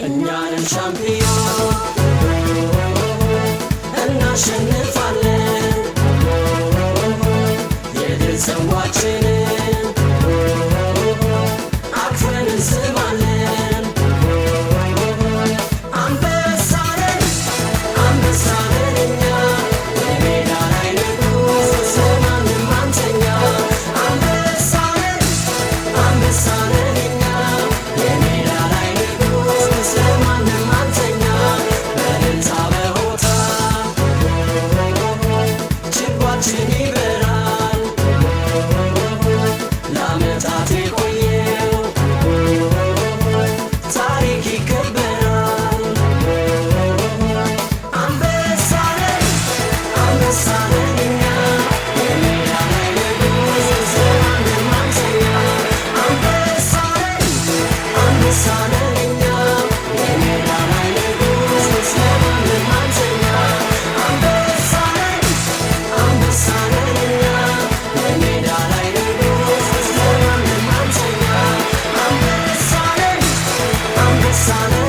እኛንን ሻምፒዮን እናሸንፋለን የድል ጽዋችንን አቅፈን እንስማለን አንበሳ ነን እኛ የሜዳ ላይ ንጉስ ለማንም አንተኛ አንበሳ ነን እኛ የሜዳ ላይ ንጉስ ለማንም አንተኛ በእልልታ በሆታ ችቦአችን ይበራል ለዓመታት የቆየው ታሪክ ይከበራል አንበሳ ነን እኛ የሜዳ ላይ ንጉስ ለማንም አንተኛ አንበሳ ነን እኛ የሜዳ ላይ ንጉስ ለማንም አንተኛ አንበሳ ነን እኛ የሜዳ ላይ ንጉስ ለማንም አንተኛ አንበሳ ነን